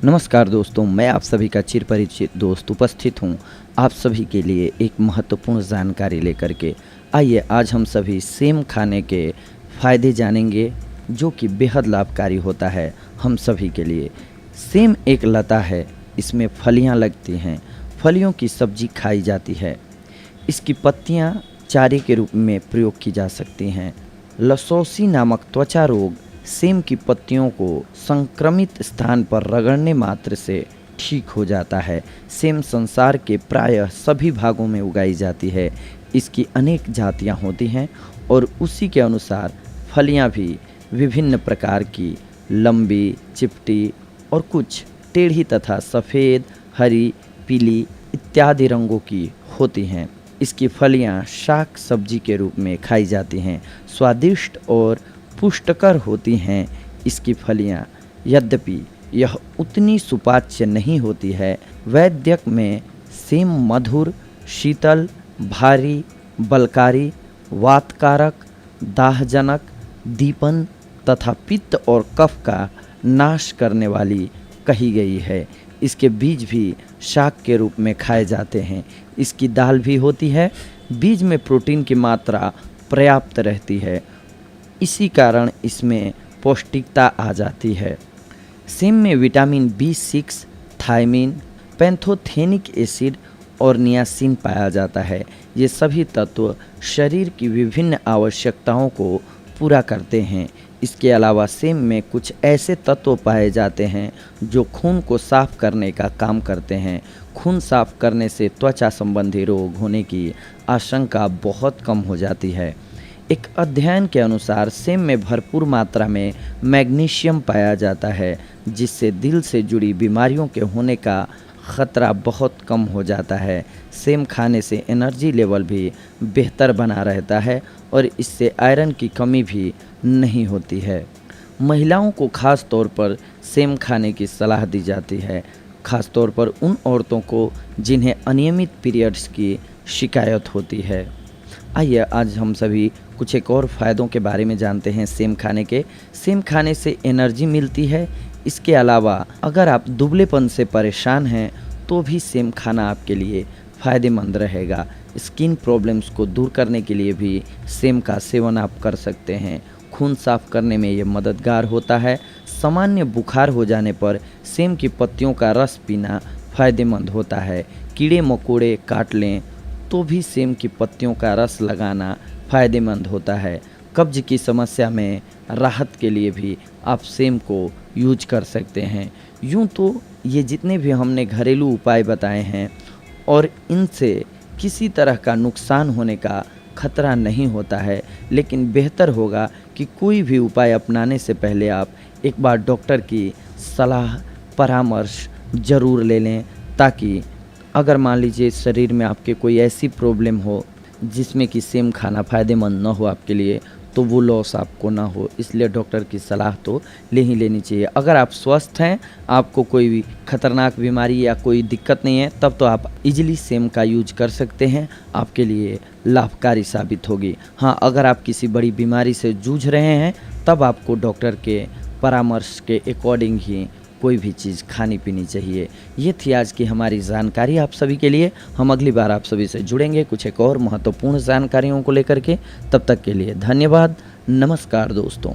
नमस्कार दोस्तों, मैं आप सभी का चिरपरिचित दोस्त उपस्थित हूँ आप सभी के लिए एक महत्वपूर्ण जानकारी लेकर के। आइए आज हम सभी सेम खाने के फ़ायदे जानेंगे जो कि बेहद लाभकारी होता है हम सभी के लिए। सेम एक लता है, इसमें फलियाँ लगती हैं, फलियों की सब्जी खाई जाती है। इसकी पत्तियाँ चारे के रूप में प्रयोग की जा सकती हैं। लसौसी नामक त्वचा रोग सेम की पत्तियों को संक्रमित स्थान पर रगड़ने मात्र से ठीक हो जाता है। सेम संसार के प्रायः सभी भागों में उगाई जाती है। इसकी अनेक जातियां होती हैं और उसी के अनुसार फलियां भी विभिन्न प्रकार की लंबी, चिपटी और कुछ टेढ़ी तथा सफ़ेद, हरी, पीली इत्यादि रंगों की होती हैं। इसकी फलियां शाक सब्जी के रूप में खाई जाती हैं। स्वादिष्ट और पुष्टकर होती हैं। इसकी फलियां यद्यपि यह उतनी सुपाच्य नहीं होती है, वैद्यक में सेम मधुर, शीतल, भारी, बलकारी, वातकारक, दाहजनक, दीपन तथा पित्त और कफ का नाश करने वाली कही गई है। इसके बीज भी शाक के रूप में खाए जाते हैं। इसकी दाल भी होती है। बीज में प्रोटीन की मात्रा पर्याप्त रहती है, इसी कारण इसमें पौष्टिकता आ जाती है। सेम में विटामिन B6, थायमिन, पैंथोथेनिक एसिड और नियासिन पाया जाता है। ये सभी तत्व शरीर की विभिन्न आवश्यकताओं को पूरा करते हैं। इसके अलावा सेम में कुछ ऐसे तत्व पाए जाते हैं जो खून को साफ करने का काम करते हैं। खून साफ करने से त्वचा संबंधी रोग होने की आशंका बहुत कम हो जाती है। एक अध्ययन के अनुसार सेम में भरपूर मात्रा में मैग्नीशियम पाया जाता है, जिससे दिल से जुड़ी बीमारियों के होने का ख़तरा बहुत कम हो जाता है। सेम खाने से एनर्जी लेवल भी बेहतर बना रहता है और इससे आयरन की कमी भी नहीं होती है। महिलाओं को ख़ास तौर पर सेम खाने की सलाह दी जाती है, ख़ास तौर पर उन औरतों को जिन्हें अनियमित पीरियड्स की शिकायत होती है। आइए आज हम सभी कुछ एक और फ़ायदों के बारे में जानते हैं सेम खाने के। सेम खाने से एनर्जी मिलती है। इसके अलावा अगर आप दुबलेपन से परेशान हैं तो भी सेम खाना आपके लिए फ़ायदेमंद रहेगा। स्किन प्रॉब्लम्स को दूर करने के लिए भी सेम का सेवन आप कर सकते हैं। खून साफ करने में ये मददगार होता है। सामान्य बुखार हो जाने पर सेम की पत्तियों का रस पीना फ़ायदेमंद होता है। कीड़े मकोड़े काट लें तो भी सेम की पत्तियों का रस लगाना फ़ायदेमंद होता है। कब्ज की समस्या में राहत के लिए भी आप सेम को यूज कर सकते हैं। यूँ तो ये जितने भी हमने घरेलू उपाय बताए हैं और इनसे किसी तरह का नुकसान होने का खतरा नहीं होता है, लेकिन बेहतर होगा कि कोई भी उपाय अपनाने से पहले आप एक बार डॉक्टर की सलाह परामर्श ज़रूर ले लें, ताकि अगर मान लीजिए शरीर में आपके कोई ऐसी प्रॉब्लम हो जिसमें कि सेम खाना फ़ायदेमंद न हो आपके लिए, तो वो लॉस आपको ना हो। इसलिए डॉक्टर की सलाह तो ले ही लेनी चाहिए। अगर आप स्वस्थ हैं, आपको कोई भी खतरनाक बीमारी या कोई दिक्कत नहीं है, तब तो आप इजीली सेम का यूज कर सकते हैं, आपके लिए लाभकारी साबित होगी। हाँ, अगर आप किसी बड़ी बीमारी से जूझ रहे हैं तब आपको डॉक्टर के परामर्श के अकॉर्डिंग ही कोई भी चीज़ खानी पीनी चाहिए। ये थी आज की हमारी जानकारी आप सभी के लिए। हम अगली बार आप सभी से जुड़ेंगे कुछ एक और महत्वपूर्ण जानकारियों को लेकर के। तब तक के लिए धन्यवाद। नमस्कार दोस्तों।